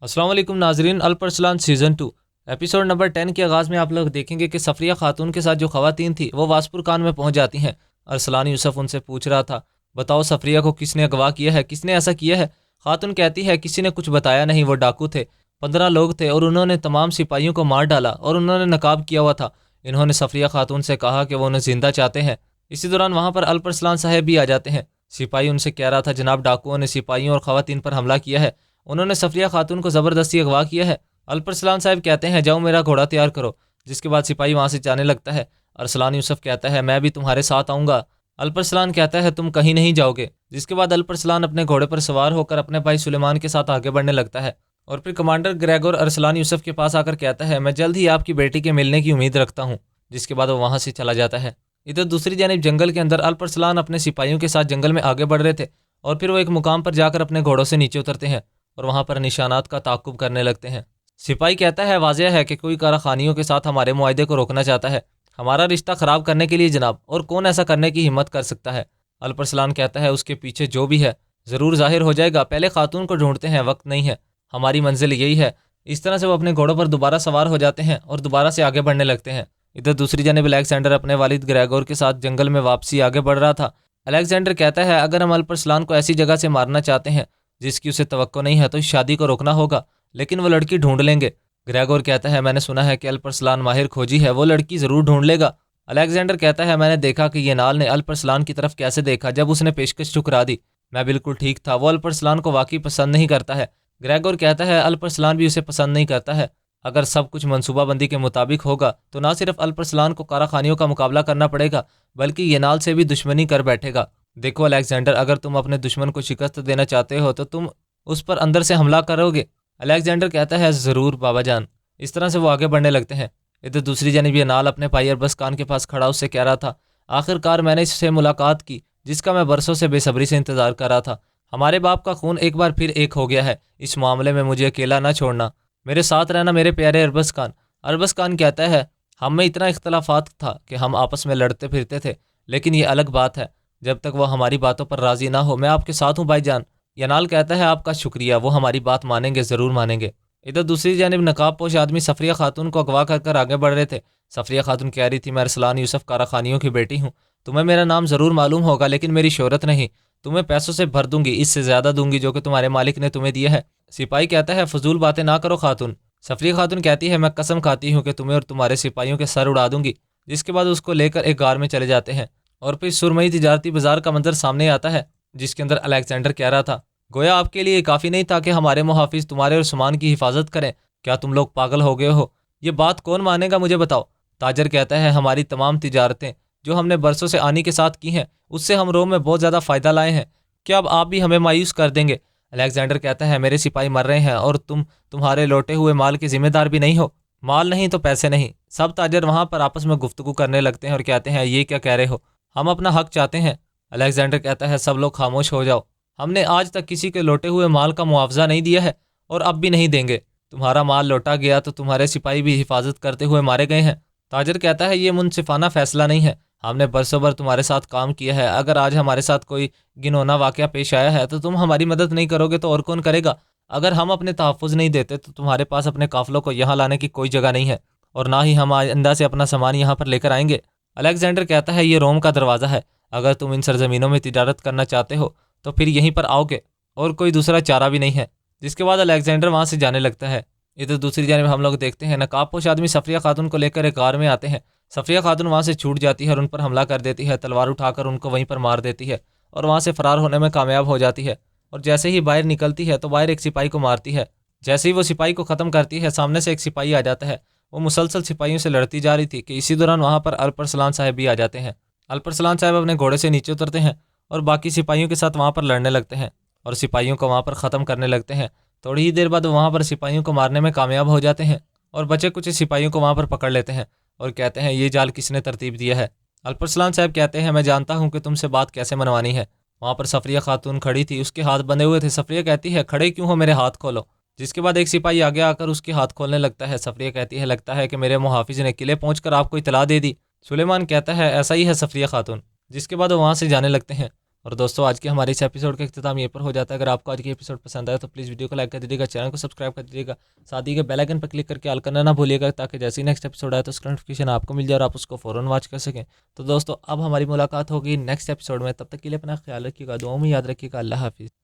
अस्सलाम वालेकुम नाजरीन, अल परसलान सीज़न 2 एपिसोड नंबर 10 के आगाज़ में आप लोग देखेंगे कि सफ़रिया खातून के साथ जो ख़वातीन थी वो वासपुर कान में पहुंच जाती हैं। अरसलान यूसुफ उनसे पूछ रहा था, बताओ सफ़रिया को किसने अगवा किया है, किसने ऐसा किया है। खातून कहती है किसी ने कुछ बताया नहीं, वो डाकू थे, 15 लोग थे और उन्होंने तमाम सिपाहियों को मार डाला और उन्होंने नकाब किया हुआ था। इन्होंने सफ़रिया खातून से कहा कि वो उन्हें ज़िंदा चाहते हैं। इसी दौरान वहाँ पर अल परसलान साहब भी आ जाते हैं। सिपाही उनसे कह रहा था, जनाब डाकुओं ने सिपाहियों और ख़वातीन पर हमला किया है, उन्होंने सफ़रिया खातून को ज़बरदस्ती अगवा किया है। अल्परसलान साहब कहते हैं, जाओ मेरा घोड़ा तैयार करो। जिसके बाद सिपाही वहाँ से जाने लगता है। अरसलान यूसुफ कहता है, मैं भी तुम्हारे साथ आऊँगा। अल्परसलान कहता है, तुम कहीं नहीं जाओगे। जिसके बाद अल्परसलान अपने घोड़े पर सवार होकर अपने भाई सुलेमान के साथ आगे बढ़ने लगता है और फिर कमांडर ग्रेगोर अरसलान यूसुफ के पास आकर कहता है, मैं जल्द ही आपकी बेटी के मिलने की उम्मीद रखता हूँ। जिसके बाद वो वहाँ से चला जाता है। इधर दूसरी जानिब जंगल के अंदर अल्परसलान अपने सिपाहियों के साथ जंगल में आगे बढ़ रहे थे और फिर वो एक मुकाम पर जाकर अपने घोड़ों से नीचे उतरते हैं और वहाँ पर निशानात का ताक़ुब करने लगते हैं। सिपाही कहता है, वाज़ेह है कि कोई कारखानियों के साथ हमारे मुआहदे को रोकना चाहता है, हमारा रिश्ता ख़राब करने के लिए जनाब, और कौन ऐसा करने की हिम्मत कर सकता है। अल्परसलान कहता है, उसके पीछे जो भी है ज़रूर ज़ाहिर हो जाएगा, पहले खातून को ढूंढते हैं, वक्त नहीं है, हमारी मंजिल यही है। इस तरह से वो अपने घोड़ों पर दोबारा सवार हो जाते हैं और दोबारा से आगे बढ़ने लगते हैं। इधर दूसरी जानिब अलेक्जेंडर अपने वालिद ग्रेगोर के साथ जंगल में वापसी आगे बढ़ रहा था। अलेक्जेंडर कहता है, अगर हम अल्परसलान को ऐसी जगह से मारना चाहते हैं जिसकी उसे तवक्को नहीं है तो इस शादी को रोकना होगा, लेकिन वो लड़की ढूंढ लेंगे। ग्रेगोर कहता है, मैंने सुना है कि अल्परसलान माहिर खोजी है, वो लड़की ज़रूर ढूंढ लेगा। अलेक्जेंडर कहता है, मैंने देखा कि ये नाल ने अल्परसलान की तरफ कैसे देखा जब उसने पेशकश ठुकरा दी, मैं बिल्कुल ठीक था, वो अल्परसलान को वाकई पसंद नहीं करता है। ग्रेगोर कहता है, अल्परसलान भी उसे पसंद नहीं करता है। अगर सब कुछ मनसूबाबंदी के मुताबिक होगा तो ना सिर्फ अल्परसलान को कारखानियों का मुकाबला करना पड़ेगा बल्कि ये नाल से भी दुश्मनी कर बैठेगा। देखो अलेक्जेंडर, अगर तुम अपने दुश्मन को शिकस्त देना चाहते हो तो तुम उस पर अंदर से हमला करोगे। अलेक्जेंडर कहता है, ज़रूर बाबा जान। इस तरह से वो आगे बढ़ने लगते हैं। इधर दूसरी जानिब ये नाल अपने भाई अरबस खान के पास खड़ा उससे कह रहा था, आखिरकार मैंने इससे मुलाकात की जिसका मैं बरसों से बेसब्री से इंतज़ार कर रहा था। हमारे बाप का खून एक बार फिर एक हो गया है, इस मामले में मुझे अकेला ना छोड़ना, मेरे साथ रहना मेरे प्यारे अरबस खान। अरबस खान कहता है, हम में इतना इख्तलाफात था कि हम आपस में लड़ते फिरते थे, लेकिन ये अलग बात है, जब तक वो हमारी बातों पर राज़ी ना हो मैं आपके साथ हूँ भाईजान। यनाल कहता है, आपका शुक्रिया, वो हमारी बात मानेंगे, ज़रूर मानेंगे। इधर दूसरी जानिब नकाब पोश आदमी सफ़रिया खातून को अगवा कर आगे बढ़ रहे थे। सफ़रिया खातून कह रही थी, मैं अरसलान यूसुफ कारखानियों की बेटी हूँ, तुम्हें मेरा नाम ज़रूर मालूम होगा लेकिन मेरी शोहरत नहीं, तुम्हें पैसों से भर दूंगी, इससे ज़्यादा दूंगी जो कि तुम्हारे मालिक ने तुम्हें दिया है। सिपाही कहता है, फजूल बातें ना करो खातून। सफ़रिया खातून कहती है, मैं कसम खाती हूँ कि तुम्हें और तुम्हारे सिपाहियों के सर उड़ा दूंगी। जिसके बाद उसको लेकर एक गार में चले जाते हैं और फिर सुरमई तिजारती बाजार का मंजर सामने आता है जिसके अंदर अलेक्जेंडर कह रहा था, गोया आपके लिए काफ़ी नहीं था कि हमारे मुहाफिज तुम्हारे और सामान की हिफाजत करें, क्या तुम लोग पागल हो गए हो, ये बात कौन मानेगा मुझे बताओ। ताजर कहता है, हमारी तमाम तिजारतें जो हमने बरसों से आनी के साथ की हैं उससे हम रोम में बहुत ज़्यादा फ़ायदा लाए हैं, क्या अब आप भी हमें मायूस कर देंगे। अलेक्जेंडर कहता है, मेरे सिपाही मर रहे हैं और तुम्हारे लौटे हुए माल के ज़िम्मेदार भी नहीं हो, माल नहीं तो पैसे नहीं। सब ताजर वहाँ पर आपस में गुफ्तगू करने लगते हैं और कहते हैं, ये क्या कह रहे हो, हम अपना हक चाहते हैं। अलेक्जेंडर कहता है, सब लोग खामोश हो जाओ, हमने आज तक किसी के लौटे हुए माल का मुआवजा नहीं दिया है और अब भी नहीं देंगे। तुम्हारा माल लौटा गया तो तुम्हारे सिपाही भी हिफाजत करते हुए मारे गए हैं। ताजर कहता है, ये मुनसिफाना फ़ैसला नहीं है, हमने बरसों भर तुम्हारे साथ काम किया है, अगर आज हमारे साथ कोई गिनौना वाक़या पेश आया है तो तुम हमारी मदद नहीं करोगे तो और कौन करेगा। अगर हम अपने तहफ़्फ़ुज़ नहीं देते तो तुम्हारे पास अपने काफ़िलों को यहाँ लाने की कोई जगह नहीं है और ना ही हम आइंदा से अपना सामान यहाँ पर लेकर आएंगे। अलेक्जेंडर कहता है, ये रोम का दरवाज़ा है, अगर तुम इन सरजमीनों में तिजारत करना चाहते हो तो फिर यहीं पर आओगे और कोई दूसरा चारा भी नहीं है। जिसके बाद अलेक्जेंडर वहाँ से जाने लगता है। इधर दूसरी जानिब हम लोग देखते हैं नकाबपोश आदमी सफ़रिया खातून को लेकर एक कार में आते हैं। सफ़रिया खातून वहाँ से छूट जाती है और उन पर हमला कर देती है, तलवार उठाकर उनको वहीं पर मार देती है और वहाँ से फ़रार होने में कामयाब हो जाती है। और जैसे ही बाहर निकलती है तो बाहर एक सिपाही को मारती है। जैसे ही वो सिपाही को ख़त्म करती है सामने से एक सिपाही आ जाता है। वो मुसलसल सिपाहियों से लड़ती जा रही थी कि इसी दौरान वहाँ पर अल्परसलान साहब भी आ जाते हैं। अल्परसलान साहब अपने घोड़े से नीचे उतरते हैं और बाकी सिपाहियों के साथ वहाँ पर लड़ने लगते हैं और सिपाहियों को वहाँ पर ख़त्म करने लगते हैं। थोड़ी ही देर बाद वहाँ पर सिपाहियों को मारने में कामयाब हो जाते हैं और बचे कुछ सिपाहियों को वहाँ पर पकड़ लेते हैं और कहते हैं, ये जाल किसने तरतीब दिया है। अल्परसलान साहब कहते हैं, मैं जानता हूँ कि तुमसे बात कैसे मनवानी है। वहाँ पर सफ़रिया खातून खड़ी थी, उसके हाथ बंधे हुए थे। सफ़रिया कहती है, खड़े क्यों हो, मेरे हाथ खोलो। जिसके बाद एक सिपाही आगे आकर उसके हाथ खोलने लगता है। सफ़रिया कहती है, लगता है कि मेरे मुहाफिज ने किले पहुँच कर आपको इतला दे दी। सुलेमान कहता है, ऐसा ही है सफ़रिया खातून। जिसके बाद वो वहाँ से जाने लगते हैं اور دوستوں آج کے ہمارے اس ایپیسوڈ کا اختتام یہ پر ہو جاتا ہے. اگر آپ کو آج کی ایپیسوڈ پسند آئے تو پلیز ویڈیو کو لائک کر دیجیے گا, چینل کو سبسکرائب کر دیجیے گا, ساتھ ہی کے بیل آئکن پر کلک کر کے آل کرنا نہ بھولیے گا تاکہ جیسے ہی نیکسٹ ایپیسوڈ آئے تو اس کا نوٹیفیکیشن آپ کو مل جائے اور آپ اس کو فوراً واچ کر سکیں. تو دوستوں اب ہماری ملاقات ہوگی نیکسٹ ایپیسوڈ میں, تب تک کے لیے اپنا خیال رکھیے گا, دعاؤں میں یاد رکھیے گا. اللہ حافظ.